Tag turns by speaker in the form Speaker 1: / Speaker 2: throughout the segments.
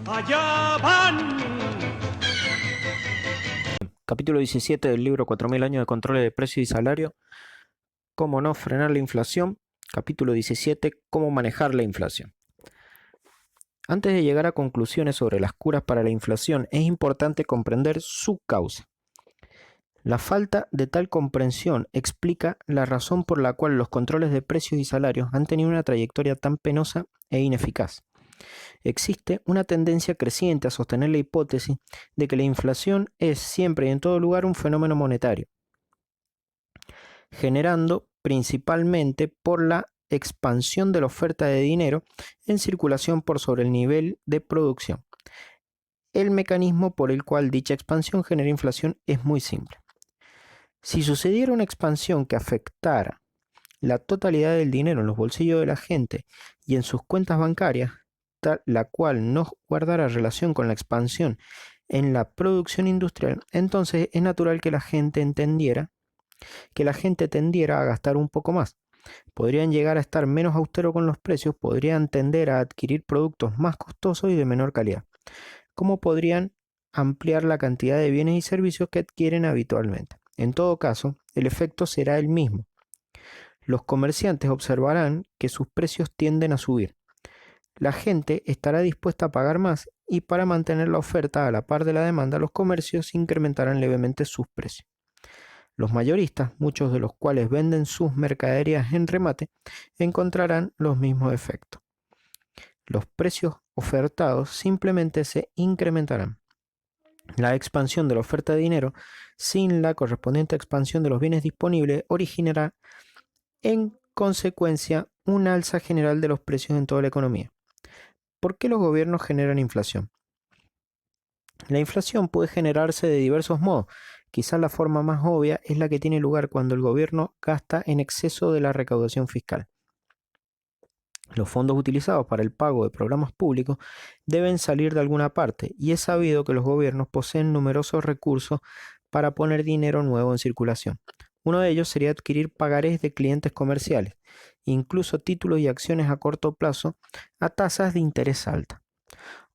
Speaker 1: Allá van.
Speaker 2: Capítulo 17 del libro 4000 años de controles de precios y salario. ¿Cómo no frenar la inflación? Capítulo 17. ¿Cómo manejar la inflación? Antes de llegar a conclusiones sobre las curas para la inflación, es importante comprender su causa. La falta de tal comprensión explica la razón por la cual los controles de precios y salarios han tenido una trayectoria tan penosa e ineficaz. Existe una tendencia creciente a sostener la hipótesis de que la inflación es siempre y en todo lugar un fenómeno monetario, generando principalmente por la expansión de la oferta de dinero en circulación por sobre el nivel de producción. El mecanismo por el cual dicha expansión genera inflación es muy simple. Si sucediera una expansión que afectara la totalidad del dinero en los bolsillos de la gente y en sus cuentas bancarias, la cual no guardara relación con la expansión en la producción industrial, entonces es natural que la gente tendiera a gastar un poco más. Podrían llegar a estar menos austeros con los precios, podrían tender a adquirir productos más costosos y de menor calidad, como podrían ampliar la cantidad de bienes y servicios que adquieren habitualmente. En todo caso, el efecto será el mismo. Los comerciantes observarán que sus precios tienden a subir. La gente estará dispuesta a pagar más y para mantener la oferta a la par de la demanda, los comercios incrementarán levemente sus precios. Los mayoristas, muchos de los cuales venden sus mercaderías en remate, encontrarán los mismos efectos. Los precios ofertados simplemente se incrementarán. La expansión de la oferta de dinero sin la correspondiente expansión de los bienes disponibles originará en consecuencia un alza general de los precios en toda la economía. ¿Por qué los gobiernos generan inflación? La inflación puede generarse de diversos modos. Quizás la forma más obvia es la que tiene lugar cuando el gobierno gasta en exceso de la recaudación fiscal. Los fondos utilizados para el pago de programas públicos deben salir de alguna parte, y es sabido que los gobiernos poseen numerosos recursos para poner dinero nuevo en circulación. Uno de ellos sería adquirir pagarés de clientes comerciales, incluso títulos y acciones a corto plazo a tasas de interés alta.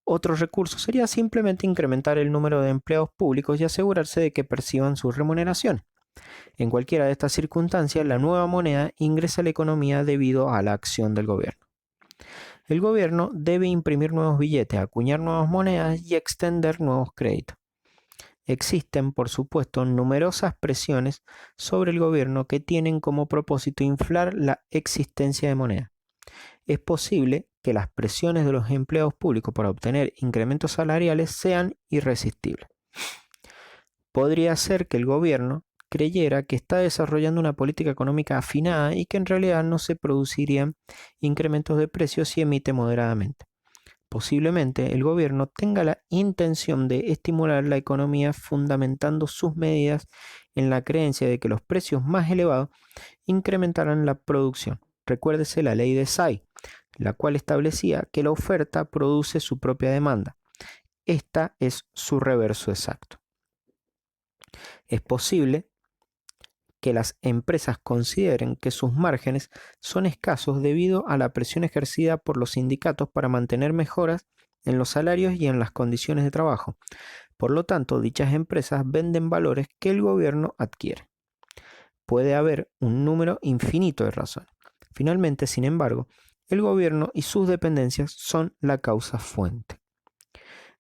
Speaker 2: Otro recurso sería simplemente incrementar el número de empleados públicos y asegurarse de que perciban sus remuneraciones. En cualquiera de estas circunstancias, la nueva moneda ingresa a la economía debido a la acción del gobierno. El gobierno debe imprimir nuevos billetes, acuñar nuevas monedas y extender nuevos créditos. Existen, por supuesto, numerosas presiones sobre el gobierno que tienen como propósito inflar la existencia de moneda. Es posible que las presiones de los empleados públicos para obtener incrementos salariales sean irresistibles. Podría ser que el gobierno creyera que está desarrollando una política económica afinada y que en realidad no se producirían incrementos de precios si emite moderadamente. Posiblemente el gobierno tenga la intención de estimular la economía fundamentando sus medidas en la creencia de que los precios más elevados incrementarán la producción. Recuérdese la ley de Say, la cual establecía que la oferta produce su propia demanda. Esta es su reverso exacto. Es posible que las empresas consideren que sus márgenes son escasos debido a la presión ejercida por los sindicatos para mantener mejoras en los salarios y en las condiciones de trabajo. Por lo tanto, dichas empresas venden valores que el gobierno adquiere. Puede haber un número infinito de razones. Finalmente, sin embargo, el gobierno y sus dependencias son la causa fuente.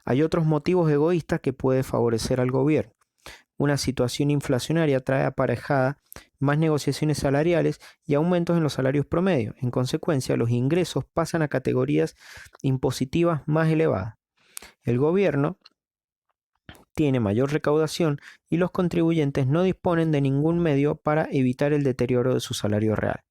Speaker 2: Hay otros motivos egoístas que pueden favorecer al gobierno. Una situación inflacionaria trae aparejada más negociaciones salariales y aumentos en los salarios promedios. En consecuencia, los ingresos pasan a categorías impositivas más elevadas. El gobierno tiene mayor recaudación y los contribuyentes no disponen de ningún medio para evitar el deterioro de su salario real.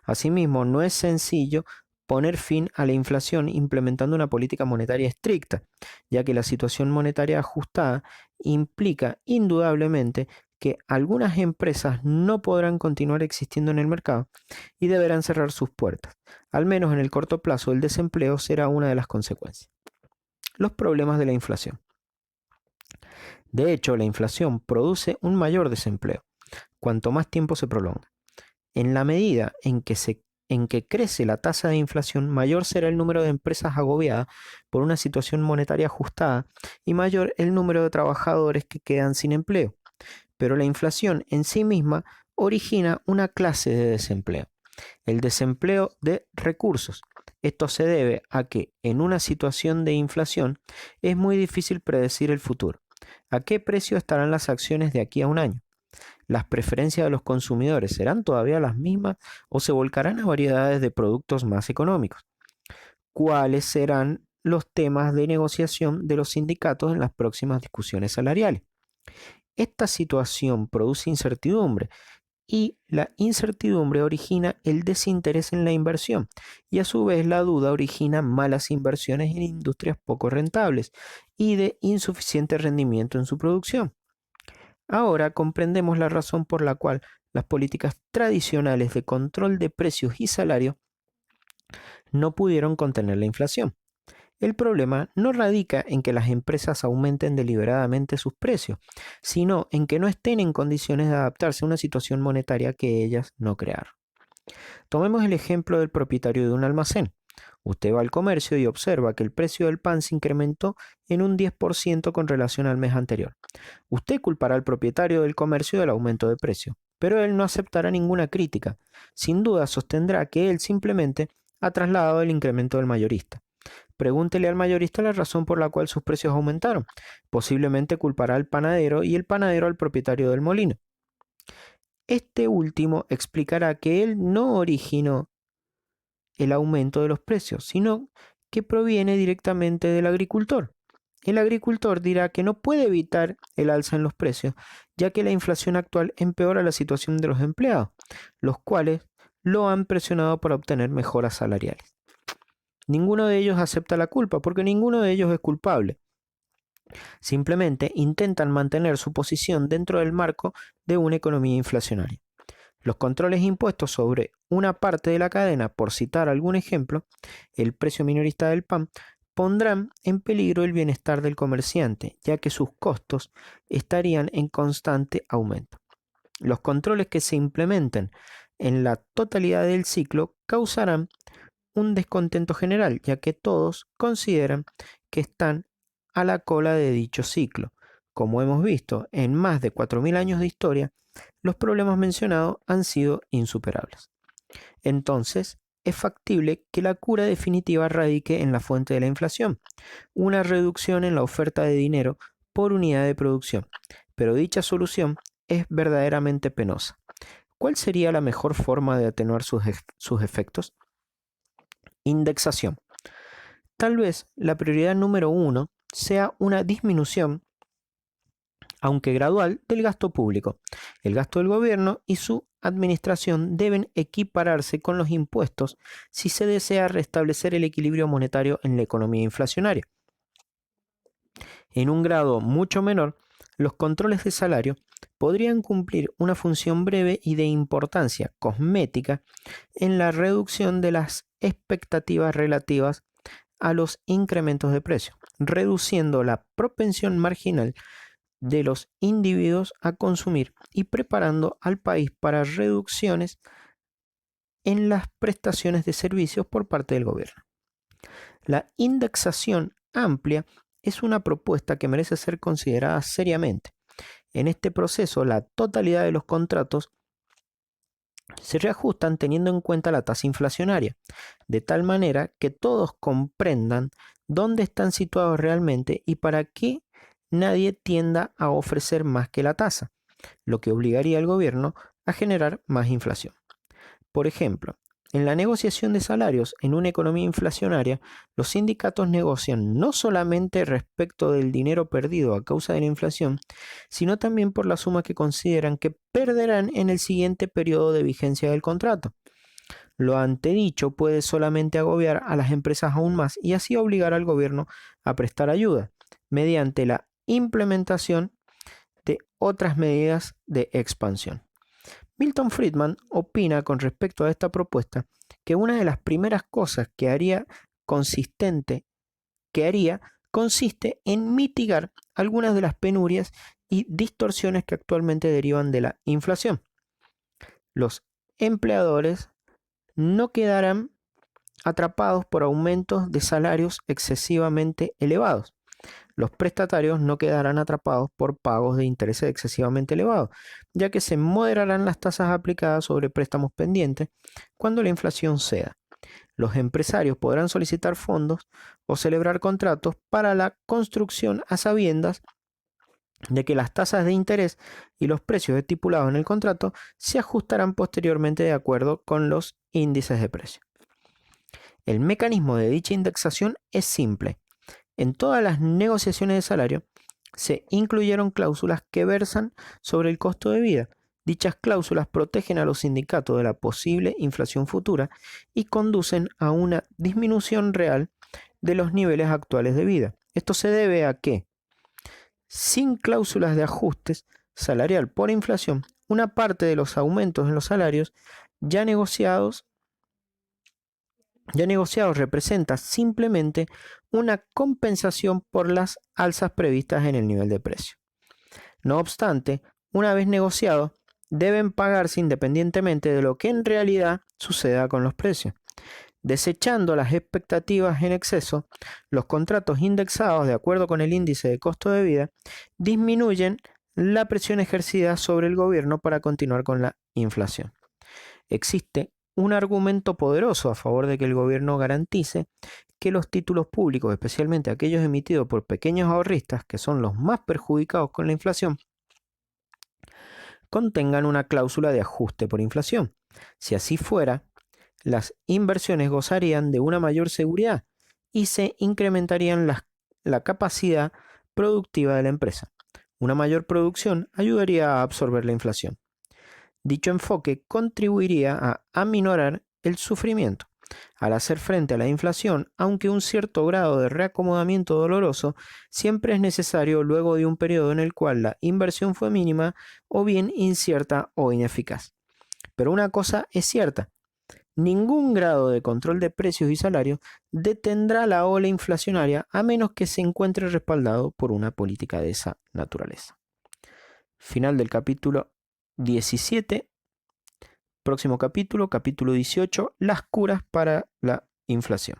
Speaker 2: Asimismo, no es sencillo poner fin a la inflación implementando una política monetaria estricta, ya que la situación monetaria ajustada implica indudablemente que algunas empresas no podrán continuar existiendo en el mercado y deberán cerrar sus puertas. Al menos en el corto plazo, el desempleo será una de las consecuencias. Los problemas de la inflación. De hecho, la inflación produce un mayor desempleo, cuanto más tiempo se prolonga. En la medida en que se en que crece la tasa de inflación, mayor será el número de empresas agobiadas por una situación monetaria ajustada y mayor el número de trabajadores que quedan sin empleo. Pero la inflación en sí misma origina una clase de desempleo, el desempleo de recursos. Esto se debe a que en una situación de inflación es muy difícil predecir el futuro. ¿A qué precio estarán las acciones de aquí a un año? ¿Las preferencias de los consumidores serán todavía las mismas o se volcarán a variedades de productos más económicos? ¿Cuáles serán los temas de negociación de los sindicatos en las próximas discusiones salariales? Esta situación produce incertidumbre y la incertidumbre origina el desinterés en la inversión y a su vez la duda origina malas inversiones en industrias poco rentables y de insuficiente rendimiento en su producción. Ahora comprendemos la razón por la cual las políticas tradicionales de control de precios y salarios no pudieron contener la inflación. El problema no radica en que las empresas aumenten deliberadamente sus precios, sino en que no estén en condiciones de adaptarse a una situación monetaria que ellas no crearon. Tomemos el ejemplo del propietario de un almacén. Usted va al comercio y observa que el precio del pan se incrementó en un 10% con relación al mes anterior. Usted culpará al propietario del comercio del aumento de precio, pero él no aceptará ninguna crítica. Sin duda sostendrá que él simplemente ha trasladado el incremento del mayorista. Pregúntele al mayorista la razón por la cual sus precios aumentaron. Posiblemente culpará al panadero y el panadero al propietario del molino. Este último explicará que él no originó el aumento de los precios, sino que proviene directamente del agricultor. El agricultor dirá que no puede evitar el alza en los precios, ya que la inflación actual empeora la situación de los empleados, los cuales lo han presionado para obtener mejoras salariales. Ninguno de ellos acepta la culpa porque ninguno de ellos es culpable. Simplemente intentan mantener su posición dentro del marco de una economía inflacionaria. Los controles impuestos sobre una parte de la cadena, por citar algún ejemplo, el precio minorista del pan, pondrán en peligro el bienestar del comerciante, ya que sus costos estarían en constante aumento. Los controles que se implementen en la totalidad del ciclo causarán un descontento general, ya que todos consideran que están a la cola de dicho ciclo. Como hemos visto en más de 4.000 años de historia, los problemas mencionados han sido insuperables. Entonces, es factible que la cura definitiva radique en la fuente de la inflación, una reducción en la oferta de dinero por unidad de producción, pero dicha solución es verdaderamente penosa. ¿Cuál sería la mejor forma de atenuar sus efectos? Indexación. Tal vez la prioridad número 1 sea una disminución, aunque gradual, del gasto público. El gasto del gobierno y su administración deben equipararse con los impuestos si se desea restablecer el equilibrio monetario en la economía inflacionaria. En un grado mucho menor, los controles de salario podrían cumplir una función breve y de importancia cosmética en la reducción de las expectativas relativas a los incrementos de precio, reduciendo la propensión marginal de los individuos a consumir y preparando al país para reducciones en las prestaciones de servicios por parte del gobierno. La indexación amplia es una propuesta que merece ser considerada seriamente. En este proceso, la totalidad de los contratos se reajustan teniendo en cuenta la tasa inflacionaria, de tal manera que todos comprendan dónde están situados realmente y para qué nadie tienda a ofrecer más que la tasa, lo que obligaría al gobierno a generar más inflación. Por ejemplo, en la negociación de salarios en una economía inflacionaria, los sindicatos negocian no solamente respecto del dinero perdido a causa de la inflación, sino también por la suma que consideran que perderán en el siguiente periodo de vigencia del contrato. Lo antedicho puede solamente agobiar a las empresas aún más y así obligar al gobierno a prestar ayuda mediante la implementación de otras medidas de expansión. Milton Friedman opina con respecto a esta propuesta que una de las primeras cosas que haría consiste en mitigar algunas de las penurias y distorsiones que actualmente derivan de la inflación. Los empleadores no quedarán atrapados por aumentos de salarios excesivamente elevados. Los prestatarios no quedarán atrapados por pagos de intereses excesivamente elevados, ya que se moderarán las tasas aplicadas sobre préstamos pendientes cuando la inflación ceda. Los empresarios podrán solicitar fondos o celebrar contratos para la construcción a sabiendas de que las tasas de interés y los precios estipulados en el contrato se ajustarán posteriormente de acuerdo con los índices de precio. El mecanismo de dicha indexación es simple. En todas las negociaciones de salario se incluyeron cláusulas que versan sobre el costo de vida. Dichas cláusulas protegen a los sindicatos de la posible inflación futura y conducen a una disminución real de los niveles actuales de vida. Esto se debe a que, sin cláusulas de ajustes salarial por inflación, una parte de los aumentos en los salarios ya negociados representa simplemente una compensación por las alzas previstas en el nivel de precio. No obstante, una vez negociados, deben pagarse independientemente de lo que en realidad suceda con los precios. Desechando las expectativas en exceso, los contratos indexados de acuerdo con el índice de costo de vida disminuyen la presión ejercida sobre el gobierno para continuar con la inflación. Existe un argumento poderoso a favor de que el gobierno garantice que los títulos públicos, especialmente aquellos emitidos por pequeños ahorristas, que son los más perjudicados con la inflación, contengan una cláusula de ajuste por inflación. Si así fuera, las inversiones gozarían de una mayor seguridad y se incrementarían la capacidad productiva de la empresa. Una mayor producción ayudaría a absorber la inflación. Dicho enfoque contribuiría a aminorar el sufrimiento. Al hacer frente a la inflación, aunque un cierto grado de reacomodamiento doloroso siempre es necesario luego de un periodo en el cual la inversión fue mínima o bien incierta o ineficaz. Pero una cosa es cierta: ningún grado de control de precios y salarios detendrá la ola inflacionaria a menos que se encuentre respaldado por una política de esa naturaleza. Final del capítulo 17. Próximo capítulo, capítulo 18, las curas para la inflación.